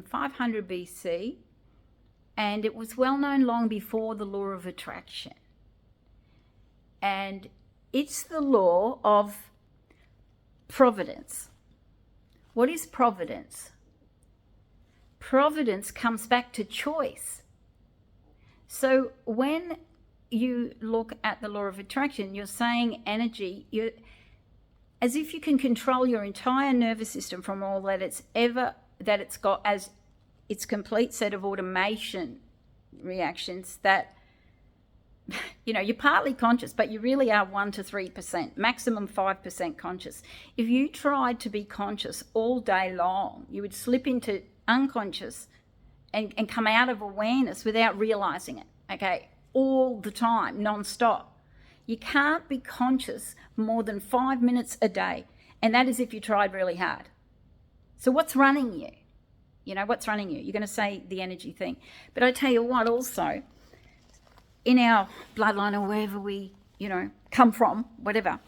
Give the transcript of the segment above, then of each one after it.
500 BC, and it was well known long before the law of attraction. And it's the law of providence. What is providence? Providence comes back to choice. So when you look at the law of attraction, you're saying energy, as if you can control your entire nervous system from all that it's got as its complete set of automation reactions that, you're partly conscious, but you really are 1 to 3%, maximum 5% conscious. If you tried to be conscious all day long, you would slip into unconscious and come out of awareness without realizing it, okay, all the time, non-stop. You can't be conscious more than 5 minutes a day, and that is if you tried really hard. So what's running you? What's running you? You're going to say the energy thing. But I tell you what, also, in our bloodline or wherever we, come from, whatever,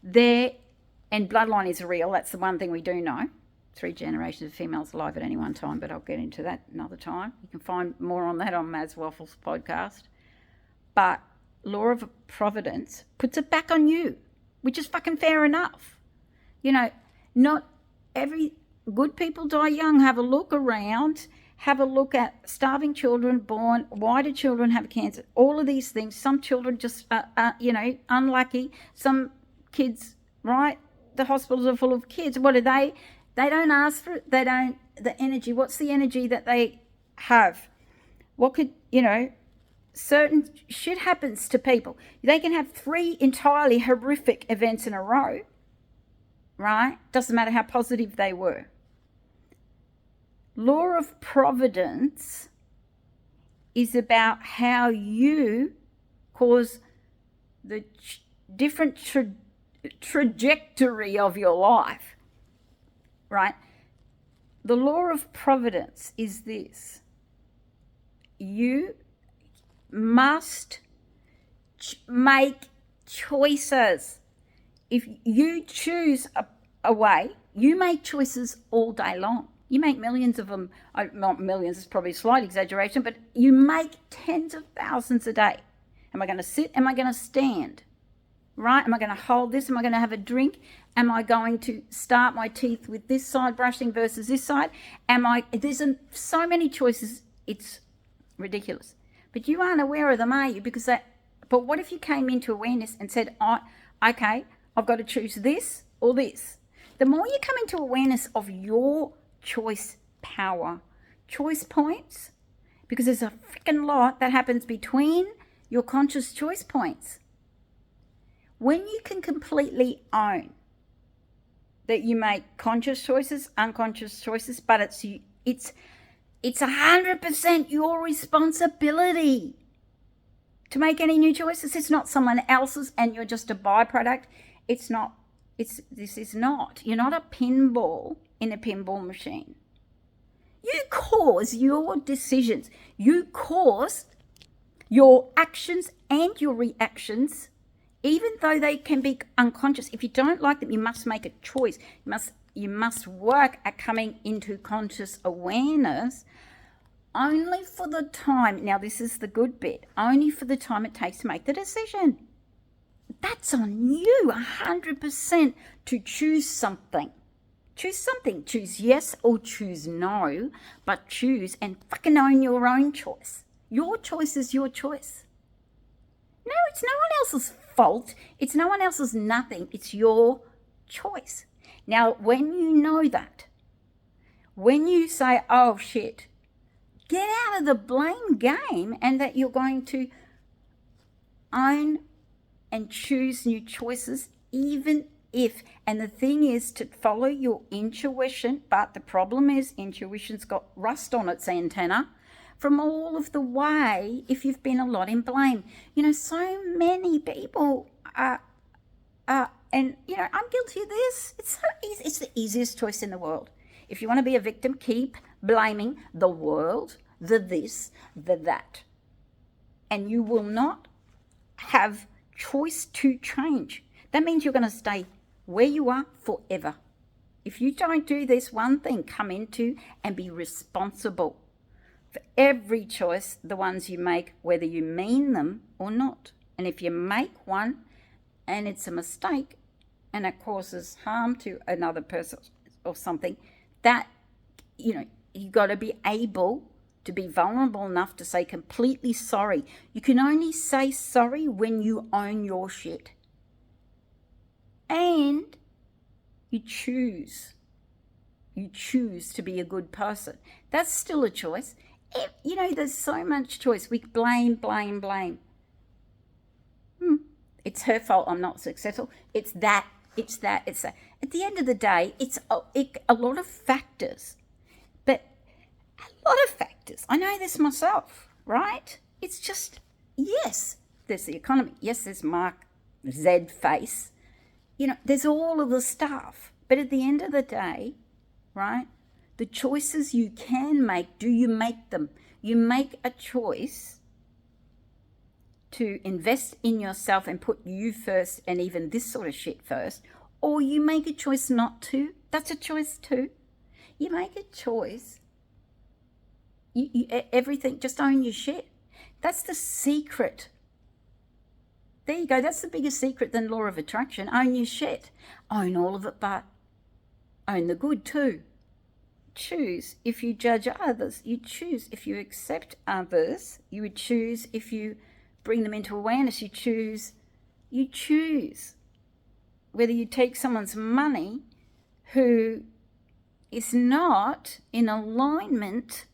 and bloodline is real. That's the one thing we do know. 3 generations of females alive at any one time, but I'll get into that another time. You can find more on that on Maz Waffles' podcast. But law of providence puts it back on you, which is fucking fair enough. Not every good people die young. Have a look around. Have a look at starving children born. Why do children have cancer? All of these things. Some children just unlucky. Some kids, right? The hospitals are full of kids. What are they? They don't ask for it. They don't. The energy. What's the energy that they have? What could, certain shit happens to people. They can have 3 entirely horrific events in a row, right? Doesn't matter how positive they were. Law of providence is about how you cause the different trajectory of your life, right? The law of providence is this. You must make choices. If you choose a way, you make choices all day long. You make millions of them, not millions, it's probably a slight exaggeration, but you make tens of thousands a day. Am I going to sit? Am I going to stand? Right? Am I going to hold this? Am I going to have a drink? Am I going to start my teeth with this side brushing versus this side? There's so many choices, it's ridiculous. But you aren't aware of them, are you? But what if you came into awareness and said, okay, I've got to choose this or this. The more you come into awareness of your choice power, choice points, because there's a freaking lot that happens between your conscious choice points. When you can completely own that you make conscious choices, unconscious choices, but it's 100% your responsibility to make any new choices. It's not someone else's and you're just a byproduct. You're not a pinball in a pinball machine. You cause your decisions. You cause your actions and your reactions, even though they can be unconscious. If you don't like them, you must make a choice. You must work at coming into conscious awareness only for the time. Now, this is the good bit. Only for the time it takes to make the decision. That's on you, 100%, to choose something. Choose something. Choose yes or choose no, but choose and fucking own your own choice. Your choice is your choice. No, it's no one else's fault. It's no one else's nothing. It's your choice. Now, when you know that, when you say, oh shit, get out of the blame game and that you're going to own and choose new choices, even if, and the thing is to follow your intuition, but the problem is intuition's got rust on its antenna from all of the way if you've been a lot in blame. So many people and I'm guilty of this. It's so easy. It's the easiest choice in the world. If you want to be a victim, keep blaming the world, the this, the that. And you will not have choice to change. That means you're going to stay where you are forever. If you don't do this one thing, come into and be responsible for every choice, the ones you make, whether you mean them or not. And if you make one and it's a mistake and it causes harm to another person or something, that, you got to be able to be vulnerable enough to say completely sorry. You can only say sorry when you own your shit. And you choose to be a good person. That's still a choice. There's so much choice. We blame. It's her fault I'm not successful. It's that. At the end of the day, it's a lot of factors. But a lot of factors. I know this myself, right? It's just, yes, there's the economy. Yes, there's Mark Z face. There's all of the stuff. But at the end of the day, right, the choices you can make, do you make them? You make a choice to invest in yourself and put you first and even this sort of shit first, or you make a choice not to. That's a choice too. You make a choice. Everything, just own your shit. That's the secret. There you go. That's the biggest secret than law of attraction. Own your shit. Own all of it, but own the good too. Choose if you judge others. You choose if you accept others. You would choose if you bring them into awareness. You choose whether you take someone's money who is not in alignment,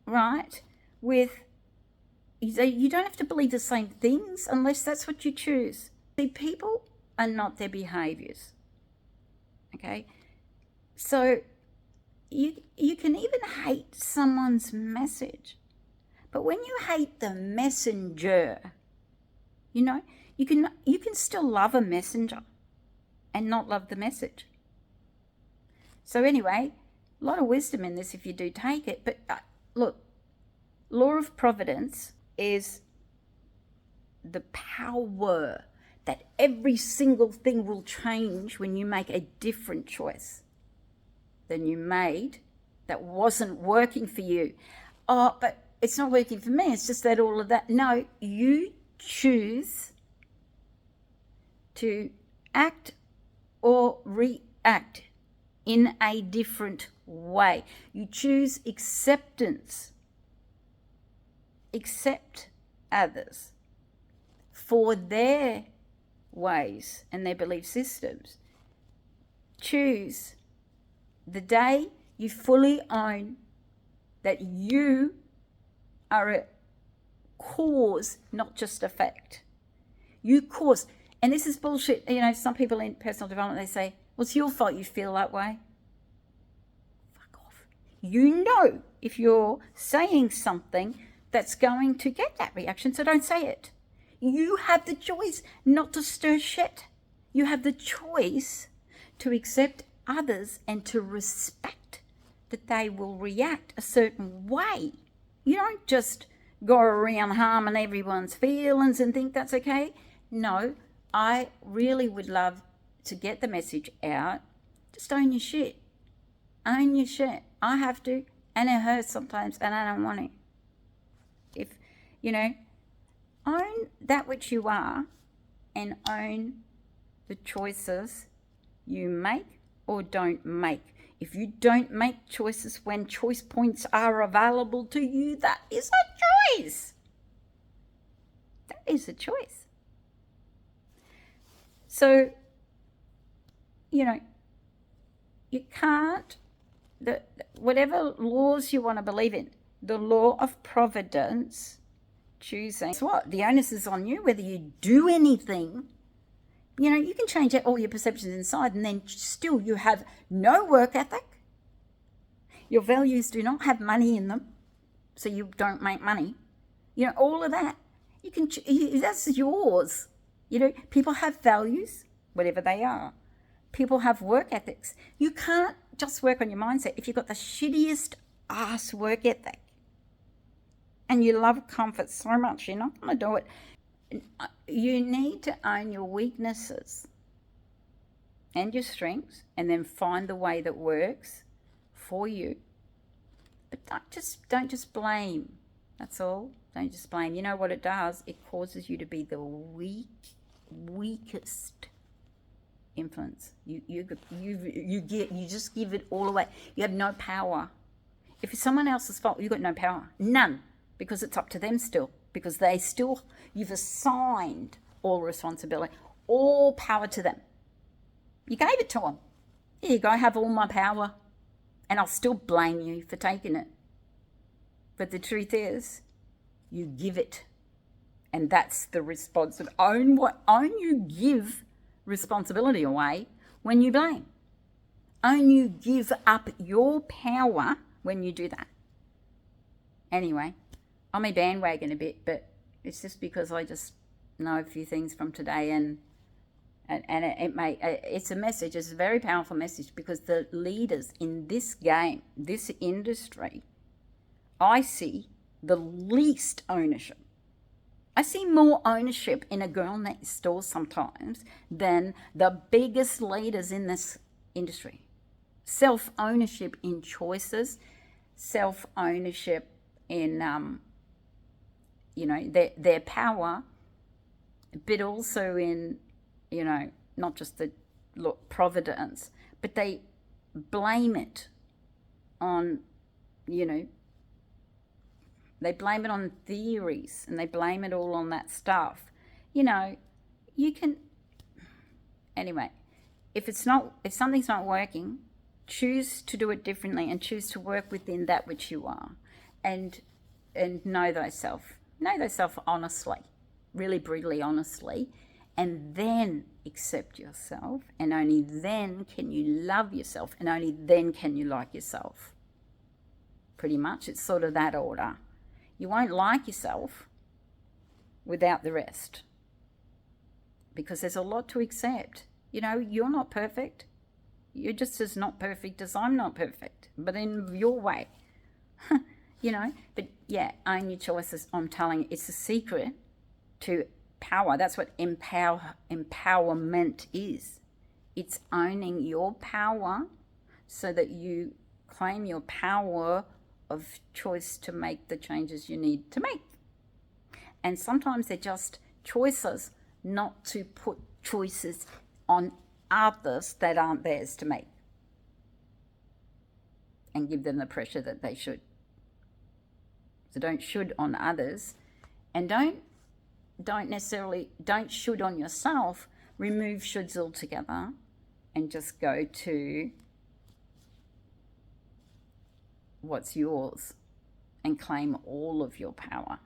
right, with, you don't have to believe the same things unless that's what you choose. See, people are not their behaviors, okay? So you can even hate someone's message, but when you hate the messenger, you can still love a messenger and not love the message. So anyway, a lot of wisdom in this if you do take it. But look, law of providence is the power that every single thing will change when you make a different choice than you made that wasn't working for you. Oh, but it's not working for me. It's just that all of that. No, you choose to act or react in a different way. You choose acceptance. Accept others for their ways and their belief systems. Choose the day you fully own that you are a cause, not just effect. You cause. And this is bullshit. Some people in personal development, they say, well, it's your fault you feel that way. Fuck off. If you're saying something that's going to get that reaction, so don't say it. You have the choice not to stir shit. You have the choice to accept others and to respect that they will react a certain way. You don't just go around harming everyone's feelings and think that's okay. No, I really would love to get the message out. Just own your shit. Own your shit. I have to, and it hurts sometimes, and I don't want to. Own that which you are and own the choices you make or don't make. If you don't make choices when choice points are available to you, that is a choice. That is a choice. So, you can't, whatever laws you want to believe in, the law of providence, choosing what? The onus is on you, whether you do anything. You can change all your perceptions inside and then still you have no work ethic. Your values do not have money in them, so you don't make money. All of that. That's yours. People have values, whatever they are. People have work ethics. You can't just work on your mindset if you've got the shittiest ass work ethic and you love comfort so much, you're not going to do it. You need to own your weaknesses. and your strengths, and then find the way that works for you. But don't just blame. That's all. Don't just blame. You know what it does? It causes you to be the weakest influence. You just give it all away. You have no power. If it's someone else's fault, you've got no power. None. Because it's up to them still. Because you've assigned all responsibility, all power to them. You gave it to them. Here you go, have all my power. And I'll still blame you for taking it. But the truth is, you give it. And that's the responsibility. You give responsibility away when you blame. You give up your power when you do that. Anyway, I may bandwagon a bit, but it's just because I just know a few things from today, and it's a message. It's a very powerful message, because the leaders in this game, this industry, I see the least ownership. I see more ownership in a girl next door sometimes than the biggest leaders in this industry. Self-ownership in choices, self-ownership in, their power, but also in, not just the providence, but they blame it on, they blame it on theories, and they blame it all on that stuff. Anyway, if something's not working, choose to do it differently, and choose to work within that which you are, and know thyself. Know thyself honestly, really brutally honestly, and then accept yourself, and only then can you love yourself, and only then can you like yourself. Pretty much, it's sort of that order. You won't like yourself without the rest, because there's a lot to accept. You're not perfect. You're just as not perfect as I'm not perfect, but in your way. But yeah, own your choices. I'm telling you, it's a secret to power. That's what empowerment is. It's owning your power so that you claim your power of choice to make the changes you need to make. And sometimes they're just choices not to put choices on others that aren't theirs to make, and give them the pressure that they should. So don't should on others, and don't should on yourself. Remove shoulds altogether, and just go to what's yours, and claim all of your power.